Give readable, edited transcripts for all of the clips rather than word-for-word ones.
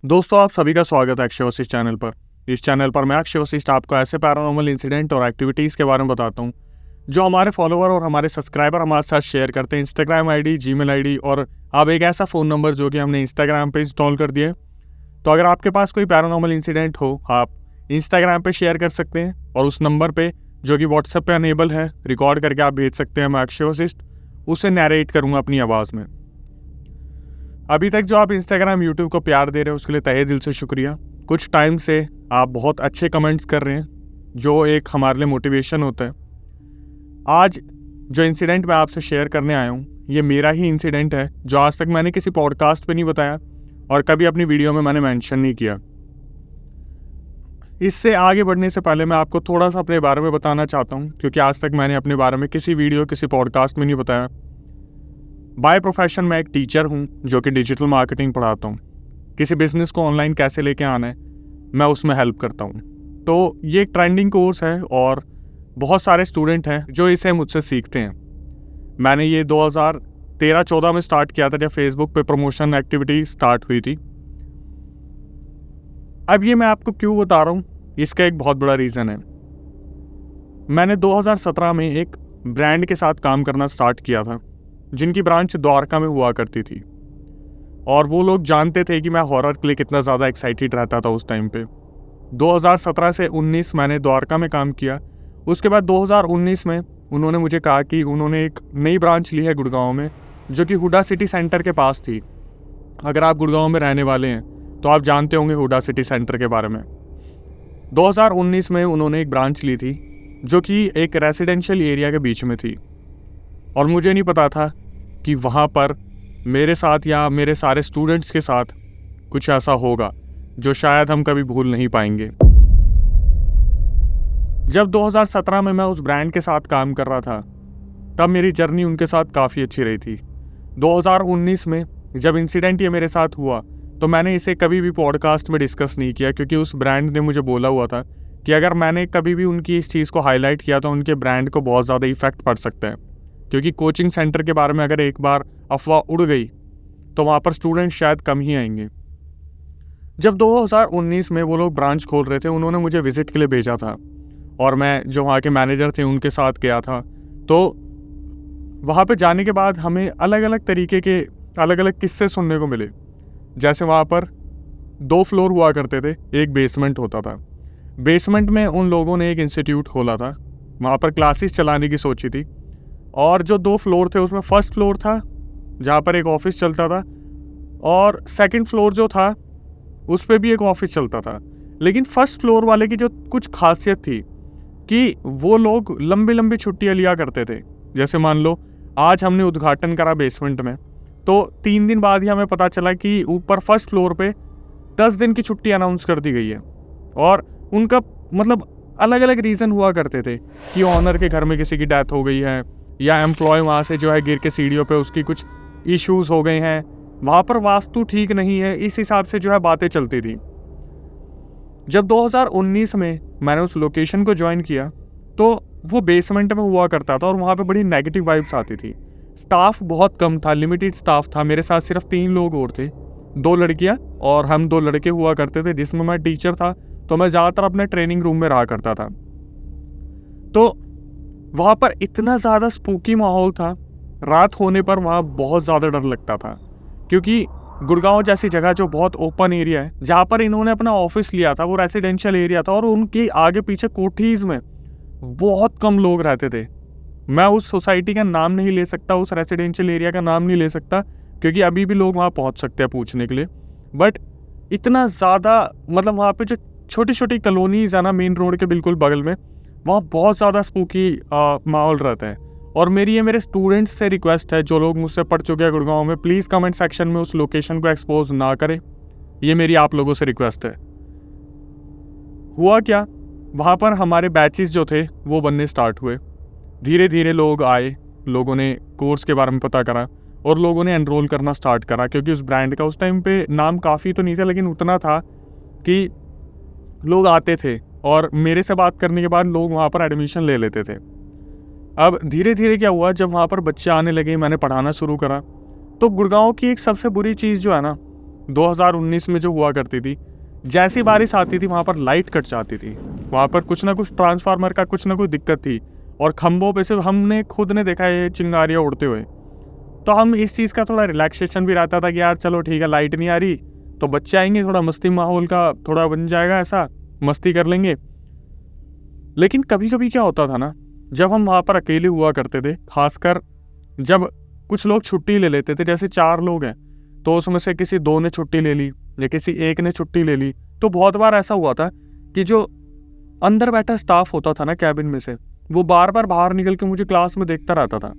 दोस्तों, आप सभी का स्वागत है अक्षय वशिष्ठ चैनल पर। इस चैनल पर मैं अक्षय वशिष्ठ आपको ऐसे पैरानॉर्मल इंसिडेंट और एक्टिविटीज़ के बारे में बताता हूँ जो हमारे फॉलोअर और हमारे सब्सक्राइबर हमारे साथ शेयर करते हैं। इंस्टाग्राम आईडी, जीमेल आईडी और अब एक ऐसा फ़ोन नंबर जो कि हमने इंस्टाग्राम पे इंस्टॉल कर दिया है। तो अगर आपके पास कोई पैरानॉर्मल इंसिडेंट हो, आप इंस्टाग्राम पे शेयर कर सकते हैं और उस नंबर पे जो कि व्हाट्सएप पे अनेबल है, रिकॉर्ड करके आप भेज सकते हैं। मैं अक्षय वशिष्ठ उसे नैरेट करूँगा अपनी आवाज़ में। अभी तक जो आप इंस्टाग्राम, यूट्यूब को प्यार दे रहे हो उसके लिए तहे दिल से शुक्रिया। कुछ टाइम से आप बहुत अच्छे कमेंट्स कर रहे हैं जो एक हमारे लिए मोटिवेशन होता है। आज जो इंसिडेंट मैं आपसे शेयर करने आया हूँ ये मेरा ही इंसिडेंट है जो आज तक मैंने किसी पॉडकास्ट पे नहीं बताया और कभी अपनी वीडियो में मैंने मेंशन नहीं किया। इससे आगे बढ़ने से पहले मैं आपको थोड़ा सा अपने बारे में बताना चाहता हूँ क्योंकि आज तक मैंने अपने बारे में किसी वीडियो, किसी पॉडकास्ट में नहीं बताया। बाय प्रोफेशन मैं एक टीचर हूँ जो कि डिजिटल मार्केटिंग पढ़ाता हूँ। किसी बिजनेस को ऑनलाइन कैसे लेके आना है मैं उसमें हेल्प करता हूँ। तो ये एक ट्रेंडिंग कोर्स है और बहुत सारे स्टूडेंट हैं जो इसे मुझसे सीखते हैं। मैंने ये 2013-14 में स्टार्ट किया था जब फेसबुक पे प्रमोशन एक्टिविटी स्टार्ट हुई थी। अब ये मैं आपको क्यों बता रहा हूँ, इसका एक बहुत बड़ा रीज़न है। मैंने 2017 में एक ब्रांड के साथ काम करना स्टार्ट किया था जिनकी ब्रांच द्वारका में हुआ करती थी और वो लोग जानते थे कि मैं हॉरर के लिए कितना ज़्यादा एक्साइटेड रहता था उस टाइम पे। 2017 से 19 मैंने द्वारका में काम किया। उसके बाद 2019 में उन्होंने मुझे कहा कि उन्होंने एक नई ब्रांच ली है गुड़गांव में जो कि हुडा सिटी सेंटर के पास थी। अगर आप गुड़गांव में रहने वाले हैं तो आप जानते होंगे हुडा सिटी सेंटर के बारे में। 2019 में उन्होंने एक ब्रांच ली थी जो कि एक रेसिडेंशियल एरिया के बीच में थी और मुझे नहीं पता था कि वहाँ पर मेरे साथ या मेरे सारे स्टूडेंट्स के साथ कुछ ऐसा होगा जो शायद हम कभी भूल नहीं पाएंगे। जब 2017 में मैं उस ब्रांड के साथ काम कर रहा था तब मेरी जर्नी उनके साथ काफ़ी अच्छी रही थी। 2019 में जब इंसिडेंट ये मेरे साथ हुआ तो मैंने इसे कभी भी पॉडकास्ट में डिस्कस नहीं किया क्योंकि उस ब्रांड ने मुझे बोला हुआ था कि अगर मैंने कभी भी उनकी इस चीज़ को हाईलाइट किया तो उनके ब्रांड को बहुत ज़्यादा इफेक्ट पड़ सकता है, क्योंकि कोचिंग सेंटर के बारे में अगर एक बार अफवाह उड़ गई तो वहाँ पर स्टूडेंट शायद कम ही आएंगे। जब 2019 में वो लोग ब्रांच खोल रहे थे उन्होंने मुझे विजिट के लिए भेजा था और मैं जो वहाँ के मैनेजर थे उनके साथ गया था। तो वहाँ पे जाने के बाद हमें अलग अलग तरीके के अलग अलग किस्से सुनने को मिले। जैसे वहाँ पर 2 फ्लोर हुआ करते थे, एक बेसमेंट होता था। बेसमेंट में उन लोगों ने एक इंस्टीट्यूट खोला था, वहाँ पर क्लासेस चलाने की सोची थी और जो 2 फ्लोर थे उसमें फर्स्ट फ्लोर था जहाँ पर एक ऑफिस चलता था और सेकंड फ्लोर जो था उस पर भी एक ऑफिस चलता था। लेकिन फर्स्ट फ्लोर वाले की जो कुछ खासियत थी कि वो लोग लंबी लंबी छुट्टियाँ लिया करते थे। जैसे मान लो आज हमने उद्घाटन करा बेसमेंट में तो 3 दिन बाद ही हमें पता चला कि ऊपर फर्स्ट फ्लोर पे 10 दिन की छुट्टी अनाउंस कर दी गई है और उनका मतलब अलग अलग रीज़न हुआ करते थे कि ऑनर के घर में किसी की डेथ हो गई है या एम्प्लॉय वहाँ से जो है गिर के सीढ़ियों पे उसकी कुछ इश्यूज हो गए हैं, वहाँ पर वास्तु ठीक नहीं है, इस हिसाब से जो है बातें चलती थी। जब 2019 में मैंने उस लोकेशन को ज्वाइन किया तो वो बेसमेंट में हुआ करता था और वहाँ पे बड़ी नेगेटिव वाइब्स आती थी। स्टाफ बहुत कम था, लिमिटेड स्टाफ था। मेरे साथ सिर्फ 3 लोग और थे, 2 लड़कियाँ और हम 2 लड़के हुआ करते थे, जिसमें मैं टीचर था तो मैं ज़्यादातर अपने ट्रेनिंग रूम में रहा करता था। तो वहाँ पर इतना ज़्यादा स्पूकी माहौल था, रात होने पर वहाँ बहुत ज़्यादा डर लगता था क्योंकि गुड़गांव जैसी जगह जो बहुत ओपन एरिया है जहाँ पर इन्होंने अपना ऑफिस लिया था वो रेसिडेंशियल एरिया था और उनके आगे पीछे कोठीज में बहुत कम लोग रहते थे। मैं उस सोसाइटी का नाम नहीं ले सकता, उस रेसिडेंशियल एरिया का नाम नहीं ले सकता क्योंकि अभी भी लोग वहाँ पहुँच सकते हैं पूछने के लिए। बट इतना ज़्यादा मतलब वहाँ पे जो छोटी छोटी कॉलोनीज है ना मेन रोड के बिल्कुल बगल में, वहाँ बहुत ज़्यादा स्पूकी माहौल रहता है। और मेरी ये मेरे स्टूडेंट्स से रिक्वेस्ट है जो लोग मुझसे पढ़ चुके हैं गुड़गांव में, प्लीज़ कमेंट सेक्शन में उस लोकेशन को एक्सपोज ना करें, ये मेरी आप लोगों से रिक्वेस्ट है। हुआ क्या, वहाँ पर हमारे बैचेस जो थे वो बनने स्टार्ट हुए। धीरे धीरे लोग आए, लोगों ने कोर्स के बारे में पता करा और लोगों ने एनरोल करना स्टार्ट करा क्योंकि उस ब्रांड का उस टाइम पे नाम काफ़ी तो नहीं था लेकिन उतना था कि लोग आते थे और मेरे से बात करने के बाद लोग वहाँ पर एडमिशन ले लेते थे। अब धीरे धीरे क्या हुआ, जब वहाँ पर बच्चे आने लगे, मैंने पढ़ाना शुरू करा तो गुड़गांव की एक सबसे बुरी चीज़ जो है ना 2019 में जो हुआ करती थी, जैसी बारिश आती थी वहाँ पर लाइट कट जाती थी। वहाँ पर कुछ ना कुछ ट्रांसफार्मर का कुछ ना कुछ दिक्कत थी और खंभों पे से हमने खुद ने देखा ये चिंगारियाँ उड़ते हुए। तो हम इस चीज़ का थोड़ा रिलैक्सेशन भी रहता था कि यार चलो ठीक है, लाइट नहीं आ रही तो बच्चे आएंगे, थोड़ा मस्ती माहौल का थोड़ा बन जाएगा, ऐसा मस्ती कर लेंगे। लेकिन कभी कभी क्या होता था ना, जब हम वहाँ पर अकेले हुआ करते थे, खासकर जब कुछ लोग छुट्टी ले लेते थे, जैसे 4 लोग हैं तो उसमें से किसी 2 ने छुट्टी ले ली या किसी एक ने छुट्टी ले ली, तो बहुत बार ऐसा हुआ था कि जो अंदर बैठा स्टाफ होता था ना कैबिन में से, वो बार बार बाहर निकल के मुझे क्लास में देखता रहता था।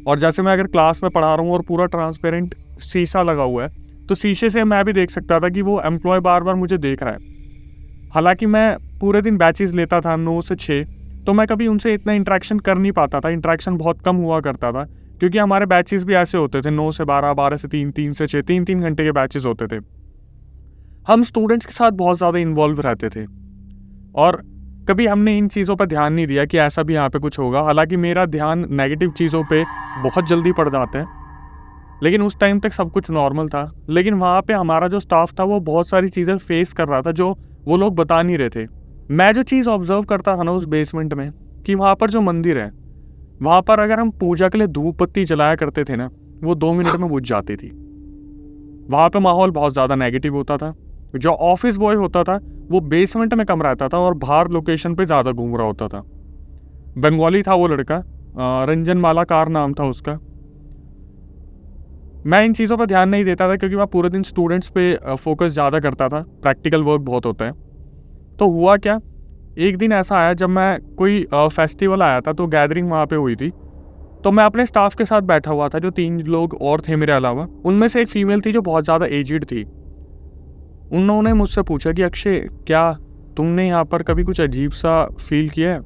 और जैसे मैं अगर क्लास में पढ़ा रहा हूँ और पूरा ट्रांसपेरेंट शीशा लगा हुआ है तो शीशे से मैं भी देख सकता था कि वो एम्प्लॉय बार बार मुझे देख रहा है। हालांकि मैं पूरे दिन बैचेस लेता था 9 से 6, तो मैं कभी उनसे इतना इंटरेक्शन कर नहीं पाता था, इंटरेक्शन बहुत कम हुआ करता था, क्योंकि हमारे बैचेस भी ऐसे होते थे 9 से 12, 12 से 3, 3 से 6, 3-3 घंटे के बैचेस होते थे। हम स्टूडेंट्स के साथ बहुत ज़्यादा इन्वॉल्व रहते थे और कभी हमने इन चीज़ों पर ध्यान नहीं दिया कि ऐसा भी यहाँ पे कुछ होगा। हालांकि मेरा ध्यान नेगेटिव चीज़ों पे बहुत जल्दी पड़ जाता है, लेकिन उस टाइम तक सब कुछ नॉर्मल था। लेकिन वहाँ पे हमारा जो स्टाफ था वो बहुत सारी चीज़ें फेस कर रहा था जो वो लोग बता नहीं रहे थे। मैं जो चीज़ ऑब्जर्व करता था ना उस बेसमेंट में, कि वहाँ पर जो मंदिर है वहाँ पर अगर हम पूजा के लिए धूप बत्ती जलाया करते थे ना, वो 2 मिनट में बुझ जाती थी। वहाँ पे माहौल बहुत ज़्यादा नेगेटिव होता था। जो ऑफिस बॉय होता था वो बेसमेंट में कम रहता था और बाहर लोकेशन पे ज़्यादा घूम रहा होता था। बंगाली था वो लड़का, रंजन मालाकार नाम था उसका। मैं इन चीज़ों पर ध्यान नहीं देता था क्योंकि मैं पूरे दिन स्टूडेंट्स पे फोकस ज़्यादा करता था, प्रैक्टिकल वर्क बहुत होता है। तो हुआ क्या, एक दिन ऐसा आया जब मैं कोई फेस्टिवल आया था तो गैदरिंग वहाँ पे हुई थी, तो मैं अपने स्टाफ के साथ बैठा हुआ था, जो 3 लोग और थे मेरे अलावा। उनमें से एक फीमेल थी जो बहुत ज़्यादा एजिड थी। उन्होंने मुझसे पूछा कि अक्षय, क्या तुमने यहाँ पर कभी कुछ अजीब सा फील किया है?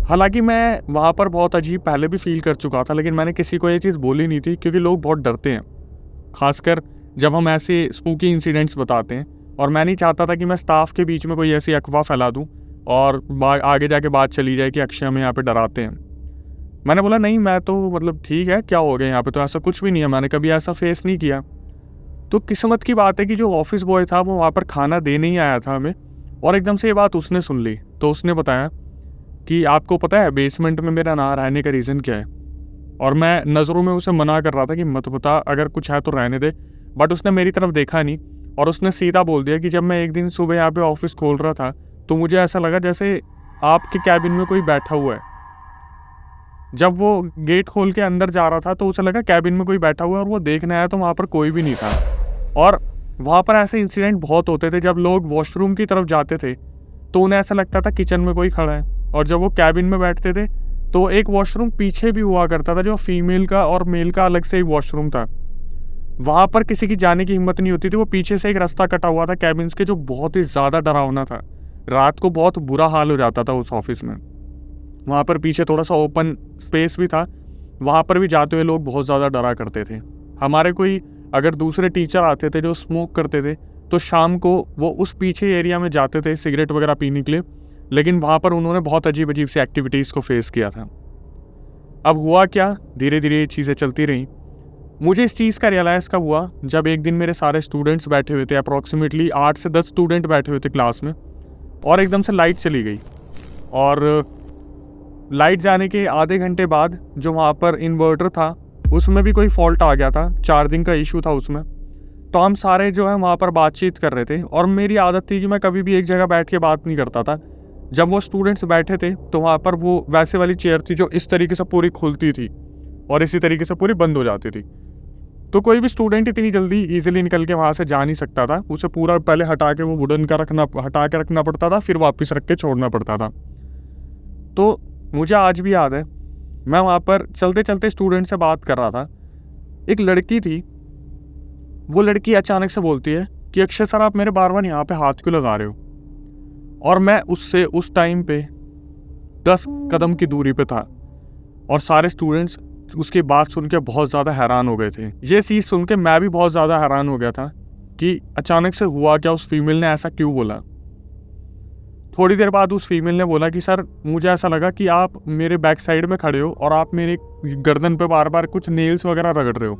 हालांकि मैं वहाँ पर बहुत अजीब पहले भी फील कर चुका था, लेकिन मैंने किसी को ये चीज़ बोली नहीं थी क्योंकि लोग बहुत डरते हैं, खासकर जब हम ऐसे स्पूकी इंसिडेंट्स बताते हैं। और मैं नहीं चाहता था कि मैं स्टाफ के बीच में कोई ऐसी अफवाह फैला दूं और आगे जाके बात चली जाए कि अक्षय हमें यहाँ पे डराते हैं। मैंने बोला नहीं, मैं तो मतलब ठीक है, क्या हो गया यहाँ पे, तो ऐसा कुछ भी नहीं है, मैंने कभी ऐसा फेस नहीं किया। तो किस्मत की बात है कि जो ऑफिस बॉय था वो वहाँ पर खाना देने ही आया था हमें, और एकदम से ये बात उसने सुन ली। तो उसने बताया कि आपको पता है बेसमेंट में मेरा ना रहने का रीज़न क्या है? और मैं नज़रों में उसे मना कर रहा था कि मत बता, अगर कुछ है तो रहने दे। बट उसने मेरी तरफ देखा नहीं और उसने सीधा बोल दिया कि जब मैं एक दिन सुबह यहाँ पे ऑफिस खोल रहा था तो मुझे ऐसा लगा जैसे आपके कैबिन में कोई बैठा हुआ है। जब वो गेट खोल के अंदर जा रहा था तो उसे लगा कैबिन में कोई बैठा हुआ है, और वो देखने आया तो वहाँ पर कोई भी नहीं था। और वहाँ पर ऐसे इंसिडेंट बहुत होते थे, जब लोग वॉशरूम की तरफ जाते थे तो उन्हें ऐसा लगता था किचन में कोई खड़ा है, और जब वो कैबिन में बैठते थे तो एक वॉशरूम पीछे भी हुआ करता था जो फीमेल का और मेल का अलग से एक वॉशरूम था। वहाँ पर किसी की जाने की हिम्मत नहीं होती थी। वो पीछे से एक रास्ता कटा हुआ था कैबिन्स के, जो बहुत ही ज़्यादा डरावना था। रात को बहुत बुरा हाल हो जाता था उस ऑफिस में। वहाँ पर पीछे थोड़ा सा ओपन स्पेस भी था, वहाँ पर भी जाते हुए लोग बहुत ज़्यादा डरा करते थे। हमारे कोई अगर दूसरे टीचर आते थे जो स्मोक करते थे तो शाम को वो उस पीछे एरिया में जाते थे सिगरेट वगैरह पीने के लिए, लेकिन वहाँ पर उन्होंने बहुत अजीब अजीब सी एक्टिविटीज़ को फेस किया था। अब हुआ क्या, धीरे धीरे ये चीज़ें चलती रहीं। मुझे इस चीज़ का रियलाइज़ कब हुआ, जब एक दिन मेरे सारे स्टूडेंट्स बैठे हुए थे, अप्रॉक्सीमेटली 8 से 10 स्टूडेंट बैठे हुए थे क्लास में, और एकदम से लाइट चली गई। और लाइट जाने के आधे घंटे बाद जो वहाँ पर इन्वर्टर था उसमें भी कोई फॉल्ट आ गया था, चार्जिंग का इशू था उसमें। तो हम सारे जो है वहाँ पर बातचीत कर रहे थे, और मेरी आदत थी कि मैं कभी भी एक जगह बैठ के बात नहीं करता था। जब वो स्टूडेंट्स बैठे थे तो वहाँ पर वो वैसे वाली चेयर थी जो इस तरीके से पूरी खुलती थी और इसी तरीके से पूरी बंद हो जाती थी। तो कोई भी स्टूडेंट इतनी जल्दी इजीली निकल के वहाँ से जा नहीं सकता था, उसे पूरा पहले हटा के वो वुडन का हटा के रखना पड़ता था, फिर वापस रख के छोड़ना पड़ता था। तो मुझे आज भी याद है, मैं वहाँ पर चलते चलते स्टूडेंट से बात कर रहा था। एक लड़की थी, वो लड़की अचानक से बोलती है कि अक्षय सर, आप मेरे बार बार यहाँ पे हाथ क्यों लगा रहे हो? और मैं उससे उस टाइम पे 10 कदम की दूरी पे था, और सारे स्टूडेंट्स उसकी बात सुन के बहुत ज़्यादा हैरान हो गए थे। ये चीज़ सुन के मैं भी बहुत ज़्यादा हैरान हो गया था कि अचानक से हुआ क्या, उस फीमेल ने ऐसा क्यों बोला। थोड़ी देर बाद उस फीमेल ने बोला कि सर, मुझे ऐसा लगा कि आप मेरे बैक साइड में खड़े हो और आप मेरे गर्दन पे बार बार कुछ नेल्स वगैरह रगड़ रहे हो।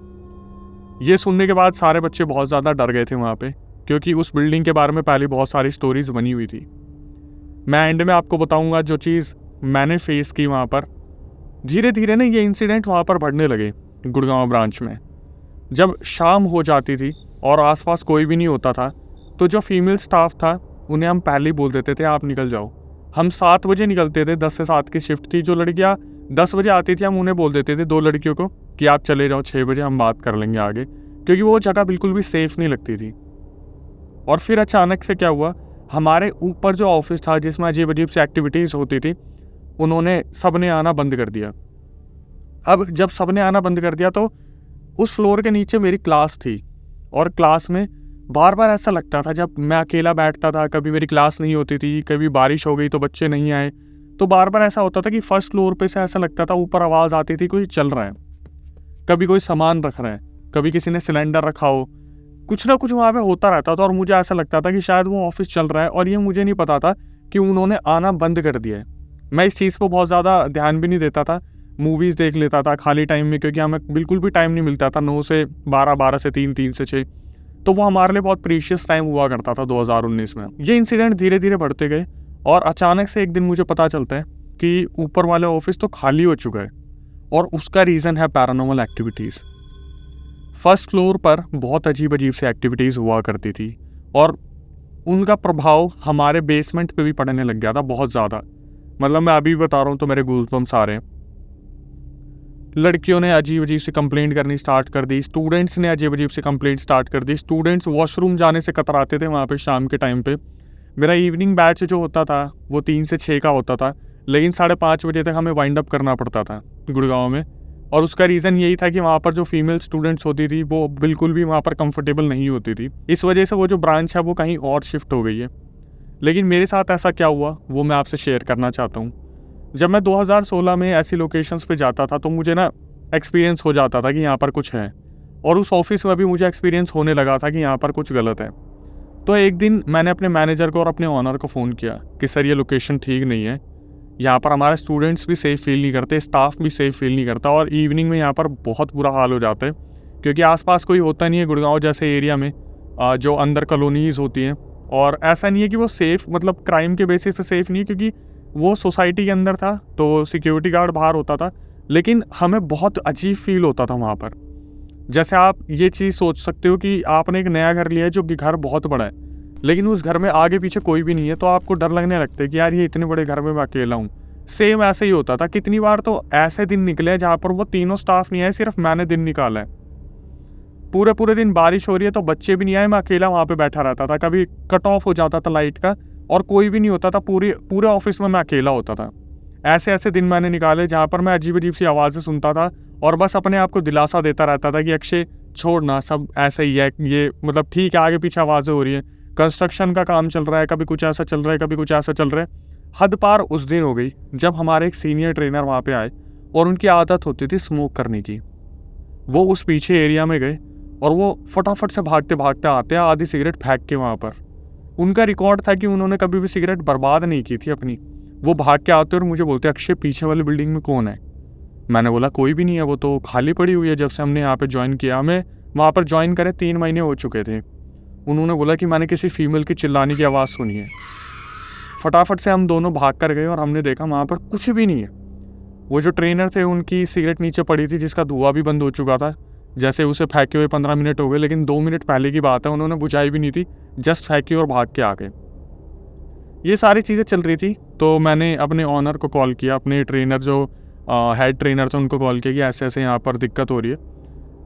ये सुनने के बाद सारे बच्चे बहुत ज़्यादा डर गए थे वहाँ पे, क्योंकि उस बिल्डिंग के बारे में पहले बहुत सारी स्टोरीज़ बनी हुई थी। मैं एंड में आपको बताऊँगा जो चीज़ मैंने फेस की वहाँ पर। धीरे धीरे ना ये इंसिडेंट वहाँ पर बढ़ने लगे गुड़गांव ब्रांच में। जब शाम हो जाती थी और आसपास कोई भी नहीं होता था, तो जो फीमेल स्टाफ था उन्हें हम पहले ही बोल देते थे आप निकल जाओ। हम 7 बजे निकलते थे, 10 से 7 की शिफ्ट थी। जो लड़कियाँ 10 बजे आती थी हम उन्हें बोल देते थे, 2 लड़कियों को, कि आप चले जाओ 6 बजे, हम बात कर लेंगे आगे, क्योंकि वो जगह बिल्कुल भी सेफ़ नहीं लगती थी। और फिर अचानक से क्या हुआ, हमारे ऊपर जो ऑफिस था जिसमें अजीब अजीब सी एक्टिविटीज़ होती थी, उन्होंने सबने आना बंद कर दिया। अब जब सबने आना बंद कर दिया तो उस फ्लोर के नीचे मेरी क्लास थी, और क्लास में बार बार ऐसा लगता था जब मैं अकेला बैठता था, कभी मेरी क्लास नहीं होती थी, कभी बारिश हो गई तो बच्चे नहीं आए, तो बार बार ऐसा होता था कि फर्स्ट फ्लोर पे से ऐसा लगता था ऊपर आवाज़ आती थी कोई चल रहा है, कभी कोई सामान रख रहा है, कभी किसी ने सिलेंडर रखा हो, कुछ ना कुछ वहाँ पे होता रहता था। और मुझे ऐसा लगता था कि शायद वो ऑफिस चल रहा है, और ये मुझे नहीं पता था कि उन्होंने आना बंद कर दिया है। मैं इस चीज़ पर बहुत ज़्यादा ध्यान भी नहीं देता था, मूवीज़ देख लेता था खाली टाइम में, क्योंकि हमें बिल्कुल भी टाइम नहीं मिलता था 9 से 12, 12 से 3, 3 से 6, तो वो हमारे लिए बहुत प्रीशियस टाइम हुआ करता था 2019 में। ये इंसिडेंट धीरे धीरे बढ़ते गए, और अचानक से एक दिन मुझे पता चलता है कि ऊपर वाले ऑफिस तो खाली हो चुका है, और उसका रीज़न है पैरानॉर्मल एक्टिविटीज़। फर्स्ट फ्लोर पर बहुत अजीब अजीब सी एक्टिविटीज़ हुआ करती थी, और उनका प्रभाव हमारे बेसमेंट पे भी पड़ने लग गया था बहुत ज़्यादा। मतलब मैं अभी बता रहा हूँ तो मेरे गूज़बम्स आ रहे हैं। लड़कियों ने अजीब अजीब से कंप्लेंट करनी स्टार्ट कर दी, स्टूडेंट्स ने अजीब अजीब से कंप्लेंट स्टार्ट कर दी। स्टूडेंट्स वॉशरूम जाने से कतराते थे वहाँ पे शाम के टाइम पे। मेरा इवनिंग बैच जो होता था वो 3 से 6 का होता था, लेकिन 5:30 बजे तक हमें वाइंड अप करना पड़ता था गुड़गांव में। और उसका रीज़न यही था कि वहाँ पर जो फीमेल स्टूडेंट्स होती थी वो बिल्कुल भी वहाँ पर कंफर्टेबल नहीं होती थी। इस वजह से वो जो ब्रांच है वो कहीं और शिफ्ट हो गई है। लेकिन मेरे साथ ऐसा क्या हुआ वो मैं आपसे शेयर करना चाहता हूँ। जब मैं 2016 में ऐसी लोकेशंस पे जाता था तो मुझे ना एक्सपीरियंस हो जाता था कि यहाँ पर कुछ है, और उस ऑफिस में भी मुझे एक्सपीरियंस होने लगा था कि यहाँ पर कुछ गलत है। तो एक दिन मैंने अपने मैनेजर को और अपने ऑनर को फ़ोन किया कि सर ये लोकेशन ठीक नहीं है, यहाँ पर हमारे स्टूडेंट्स भी सेफ़ फील नहीं करते, स्टाफ भी सेफ़ फील नहीं करता, और इवनिंग में यहाँ पर बहुत बुरा हाल हो जाता है, क्योंकि आसपास कोई होता नहीं है गुड़गांव जैसे एरिया में जो अंदर कॉलोनीज़ होती हैं। और ऐसा नहीं है कि वो सेफ़, मतलब क्राइम के बेसिस पे सेफ़ नहीं है, क्योंकि वो सोसाइटी के अंदर था तो सिक्योरिटी गार्ड बाहर होता था, लेकिन हमें बहुत अजीब फील होता था वहाँ पर। जैसे आप ये चीज़ सोच सकते हो कि आपने एक नया घर लिया है जो कि घर बहुत बड़ा है, लेकिन उस घर में आगे पीछे कोई भी नहीं है, तो आपको डर लगने लगता है कि यार ये इतने बड़े घर में मैं अकेला हूँ। सेम ऐसे ही होता था। कितनी बार तो ऐसे दिन निकले जहाँ पर वो तीनों स्टाफ नहीं आए, सिर्फ मैंने दिन निकाला है। पूरे पूरे दिन बारिश हो रही है तो बच्चे भी नहीं आए, मैं अकेला वहाँ पे बैठा रहता था। कभी कट ऑफ हो जाता था लाइट का और कोई भी नहीं होता था, पूरे ऑफिस में मैं अकेला होता था। ऐसे ऐसे दिन मैंने निकाले जहाँ पर मैं अजीब अजीब सी आवाज़ें सुनता था और बस अपने आप को दिलासा देता रहता था कि अक्षय छोड़ना, सब ऐसे ही है, ये मतलब ठीक है, आगे पीछे आवाज़ें हो रही है, कंस्ट्रक्शन का काम चल रहा है, कभी कुछ ऐसा चल रहा है, कभी कुछ ऐसा चल रहा है। हद पार उस दिन हो गई जब हमारे एक सीनियर ट्रेनर वहाँ पे आए और उनकी आदत होती थी स्मोक करने की। वो उस पीछे एरिया में गए और वो फटाफट से भागते भागते आते हैं आधी सिगरेट फेंक के वहाँ पर। उनका रिकॉर्ड था कि उन्होंने कभी भी सिगरेट बर्बाद नहीं की थी अपनी। वो भाग के आते और मुझे बोलते, अक्षय पीछे वाली बिल्डिंग में कौन है? मैंने बोला कोई भी नहीं है, वो तो खाली पड़ी हुई है जब से हमने यहाँ पे ज्वाइन किया। हमें वहाँ पर ज्वाइन करे 3 महीने हो चुके थे। उन्होंने बोला कि मैंने किसी फीमेल की चिल्लाने की आवाज़ सुनी है। फटाफट से हम दोनों भाग कर गए और हमने देखा वहाँ पर कुछ भी नहीं है। वो जो ट्रेनर थे उनकी सिगरेट नीचे पड़ी थी जिसका धुआं भी बंद हो चुका था। जैसे उसे फेंके हुए 15 मिनट हो गए, लेकिन 2 मिनट पहले की बात है, उन्होंने बुझाई भी नहीं थी, जस्ट फेंकी और भाग के आ गए। ये सारी चीज़ें चल रही थी तो मैंने अपने ऑनर को कॉल किया, अपने ट्रेनर जो हेड ट्रेनर थे उनको कॉल किया कि ऐसे ऐसे यहाँ पर दिक्कत हो रही है।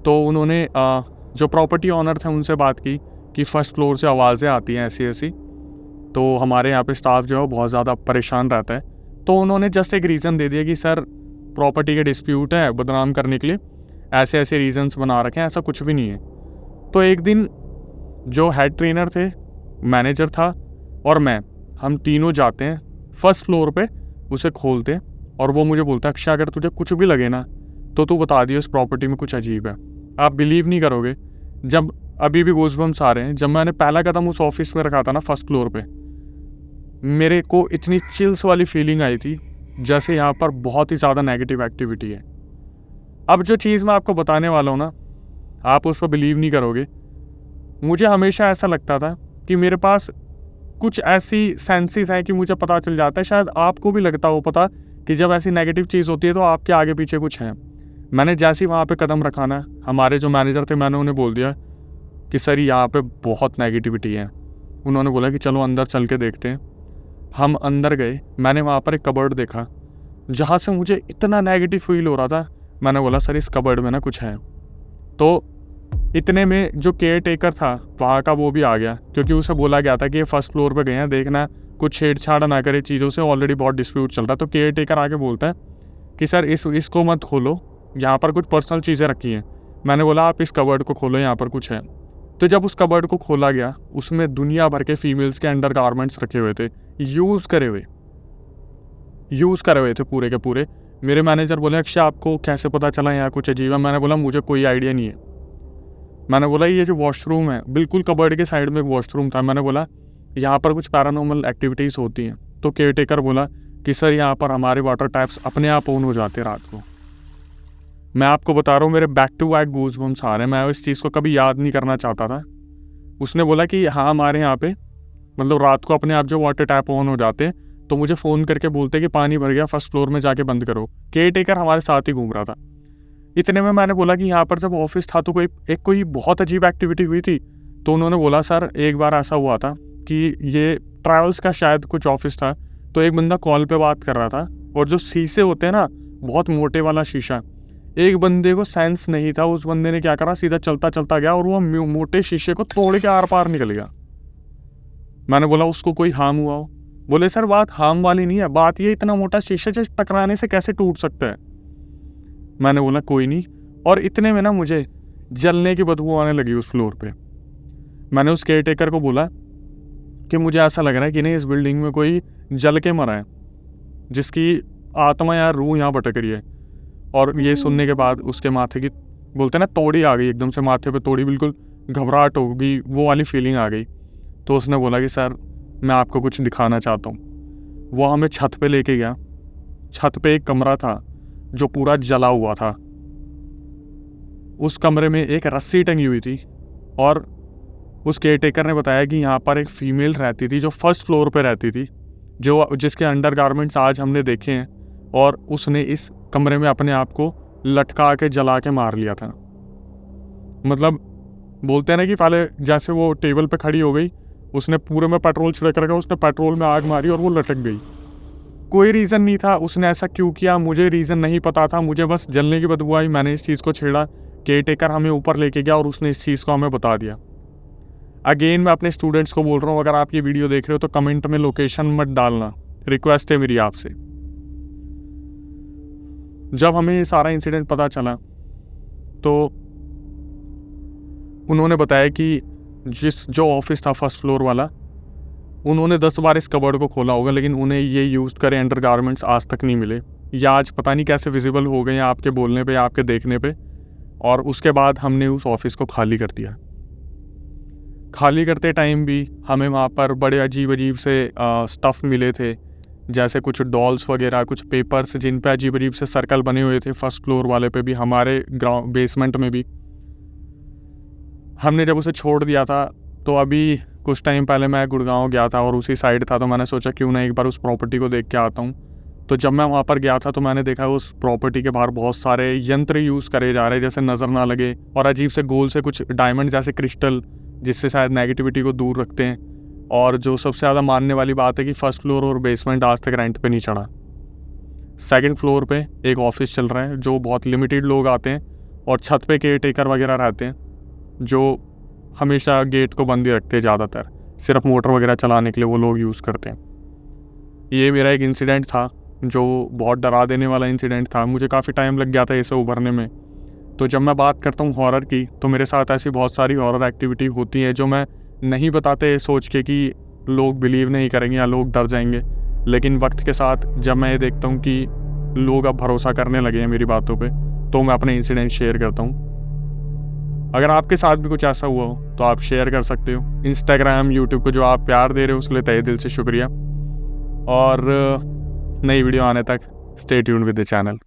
तो उन्होंने जो प्रॉपर्टी ऑनर थे उनसे बात की कि फर्स्ट फ्लोर से आवाज़ें आती हैं ऐसी ऐसी, तो हमारे यहाँ पे स्टाफ जो है बहुत ज़्यादा परेशान रहता है। तो उन्होंने जस्ट एक रीज़न दे दिया कि सर प्रॉपर्टी के डिस्प्यूट है, बदनाम करने के लिए ऐसे ऐसे रीजंस बना रखे हैं, ऐसा कुछ भी नहीं है। तो एक दिन जो हेड ट्रेनर थे, मैनेजर था और मैं, हम तीनों जाते हैं फर्स्ट फ्लोर पे, उसे खोलते हैं और वो मुझे बोलता है, अक्षय अगर तुझे कुछ भी लगे ना तो तू बता दियो, इस प्रॉपर्टी में कुछ अजीब है। आप बिलीव नहीं करोगे, जब अभी भी गूज़बम्स आ रहे हैं, जब मैंने पहला कदम उस ऑफिस में रखा था ना फर्स्ट फ्लोर पे, मेरे को इतनी चिल्स वाली फीलिंग आई थी जैसे यहाँ पर बहुत ही ज़्यादा नेगेटिव एक्टिविटी है। अब जो चीज़ मैं आपको बताने वाला हूँ ना, आप उस पर बिलीव नहीं करोगे। मुझे हमेशा ऐसा लगता था कि मेरे पास कुछ ऐसी सेंसेस हैं कि मुझे पता चल जाता है, शायद आपको भी लगता हो पता कि जब ऐसी नेगेटिव चीज़ होती है तो आपके आगे पीछे कुछ है। मैंने जैसे ही वहाँ पे कदम रखा ना, हमारे जो मैनेजर थे, मैंने उन्हें बोल दिया कि सर यहाँ पे बहुत नेगेटिविटी है। उन्होंने बोला कि चलो अंदर चल के देखते हैं। हम अंदर गए, मैंने वहाँ पर एक कबर्ड देखा जहाँ से मुझे इतना नेगेटिव फील हो रहा था। मैंने बोला सर इस कबर्ड में ना कुछ है। तो इतने में जो केयर टेकर था वहाँ का वो भी आ गया, क्योंकि उसे बोला गया था कि ये फर्स्ट फ्लोर पे गए हैं, देखना कुछ छेड़छाड़ ना करे चीज़ों से, ऑलरेडी बहुत डिस्प्यूट चल रहा। तो केयर टेकर आके बोलता है कि सर इसको मत खोलो, यहाँ पर कुछ पर्सनल चीज़ें रखी हैं। मैंने बोला आप इस कबर्ड को खोलो, यहाँ पर कुछ है। तो जब उस कबर्ड को खोला गया, उसमें दुनिया भर के फीमेल्स के अंडर गारमेंट्स रखे हुए थे, यूज़ करे हुए थे पूरे के पूरे। मेरे मैनेजर बोले अक्षय आपको कैसे पता चला यहाँ कुछ अजीब है? मैंने बोला मुझे कोई आइडिया नहीं है। मैंने बोला ये जो वॉशरूम है, बिल्कुल कबर्ड के साइड में एक वॉशरूम था। मैंने बोला यहाँ पर कुछ पैरानॉर्मल एक्टिविटीज़ होती हैं। तो केयर टेकर बोला कि सर यहाँ पर हमारे वाटर टैप्स अपने आप ऑन हो जाते हैं रात को। मैं आपको बता रहा हूँ, मेरे बैक टू बैक गूज़बम्स आ रहे हैं। मैं इस चीज़ को कभी याद नहीं करना चाहता था। उसने बोला कि हाँ हमारे यहाँ पे मतलब रात को अपने आप जो वाटर टैप ऑन हो जाते हैं, तो मुझे फ़ोन करके बोलते कि पानी भर गया, फर्स्ट फ्लोर में जाके बंद करो। केयर टेकर हमारे साथ ही घूम रहा था। इतने में मैंने बोला कि यहाँ पर जब ऑफिस था तो कोई बहुत अजीब एक्टिविटी हुई थी। तो उन्होंने बोला सर एक बार ऐसा हुआ था कि ये ट्रैवल्स का शायद कुछ ऑफिस था, तो एक बंदा कॉल पे बात कर रहा था, और जो शीशे होते हैं ना, बहुत मोटे वाला शीशा, एक बंदे को सेंस नहीं था। उस बंदे ने क्या करा, सीधा चलता चलता गया और वो मोटे शीशे को तोड़ के आर पार निकल गया। मैंने बोला उसको कोई हार्म हुआ हो? बोले सर बात हार्म वाली नहीं है, बात ये इतना मोटा शीशा जो टकराने से कैसे टूट सकता है। मैंने बोला कोई नहीं। और इतने में ना मुझे जलने की बदबू आने लगी उस फ्लोर पे। मैंने उस केयर टेकर को बोला कि मुझे ऐसा लग रहा है कि नहीं इस बिल्डिंग में कोई जल के मरा है, जिसकी आत्मा या रूह यहाँ भटक रही है। और ये सुनने के बाद उसके माथे की बोलते ना तोड़ी आ गई, एकदम से माथे पे तोड़ी, बिल्कुल घबराहट हो गई, वो वाली फीलिंग आ गई। तो उसने बोला कि सर मैं आपको कुछ दिखाना चाहता हूँ। वो हमें छत पे लेके गया। छत पे एक कमरा था जो पूरा जला हुआ था। उस कमरे में एक रस्सी टंगी हुई थी, और उस केयर टेकर ने बताया कि यहाँ पर एक फीमेल रहती थी जो फर्स्ट फ्लोर पे रहती थी, जिसके अंडरगारमेंट्स आज हमने देखे हैं, और उसने इस कमरे में अपने आप को लटका के जला के मार लिया था। मतलब बोलते हैं ना कि पहले जैसे वो टेबल पे खड़ी हो गई, उसने पूरे में पेट्रोल छिड़क रखा, उसने पेट्रोल में आग मारी और वो लटक गई। कोई रीज़न नहीं था उसने ऐसा क्यों किया, मुझे रीज़न नहीं पता था। मुझे बस जलने की बदबू आई, मैंने इस चीज़ को छेड़ा, केयर टेकर हमें ऊपर लेके गया और उसने इस चीज़ को हमें बता दिया। अगेन मैं अपने स्टूडेंट्स को बोल रहा हूँ, अगर आप ये वीडियो देख रहे हो तो कमेंट में लोकेशन मत डालना, रिक्वेस्ट है मेरी आपसे। जब हमें ये सारा इंसिडेंट पता चला तो उन्होंने बताया कि जो ऑफिस था फर्स्ट फ्लोर वाला, उन्होंने 10 बार इस कबर्ड को खोला होगा, लेकिन उन्हें ये यूज़ करे अंडरगारमेंट्स आज तक नहीं मिले, या आज पता नहीं कैसे विजिबल हो गए हैं आपके बोलने पे, आपके देखने पे। और उसके बाद हमने उस ऑफिस को खाली कर दिया। खाली करते टाइम भी हमें वहाँ पर बड़े अजीब से स्टफ़ मिले थे, जैसे कुछ डॉल्स वगैरह, कुछ पेपर्स जिन पे अजीब से सर्कल बने हुए थे। फर्स्ट फ्लोर वाले पे भी, हमारे ग्राउंड बेसमेंट में भी। हमने जब उसे छोड़ दिया था तो अभी कुछ टाइम पहले मैं गुड़गांव गया था और उसी साइड था, तो मैंने सोचा क्यों ना एक बार उस प्रॉपर्टी को देख के आता हूँ। तो जब मैं वहाँ पर गया था तो मैंने देखा उस प्रॉपर्टी के बाहर बहुत सारे यंत्र यूज़ करे जा रहे, जैसे नज़र ना लगे, और अजीब से गोल से कुछ डायमंड जैसे क्रिस्टल, जिससे शायद नेगेटिविटी को दूर रखते हैं। और जो सबसे ज़्यादा मानने वाली बात है कि फर्स्ट फ्लोर और बेसमेंट आज तक रेंट पे नहीं चढ़ा। सेकंड फ्लोर पे एक ऑफिस चल रहा है जो बहुत लिमिटेड लोग आते हैं, और छत पे केयर टेकर वगैरह रहते हैं जो हमेशा गेट को बंद ही रखते हैं, ज़्यादातर सिर्फ मोटर वगैरह चलाने के लिए वो लोग यूज़ करते हैं। ये मेरा एक इंसिडेंट था जो बहुत डरा देने वाला इंसिडेंट था। मुझे काफ़ी टाइम लग गया था इसे उभरने में। तो जब मैं बात करता हूँ हॉरर की, तो मेरे साथ ऐसी बहुत सारी हॉरर एक्टिविटी होती है जो मैं नहीं बताते सोच के कि लोग बिलीव नहीं करेंगे या लोग डर जाएंगे, लेकिन वक्त के साथ जब मैं ये देखता हूँ कि लोग अब भरोसा करने लगे हैं मेरी बातों पे, तो मैं अपने इंसिडेंट शेयर करता हूँ। अगर आपके साथ भी कुछ ऐसा हुआ हो तो आप शेयर कर सकते हो। इंस्टाग्राम, यूट्यूब को जो आप प्यार दे रहे हो उसके लिए तहे दिल से शुक्रिया, और नई वीडियो आने तक stay tuned with the channel.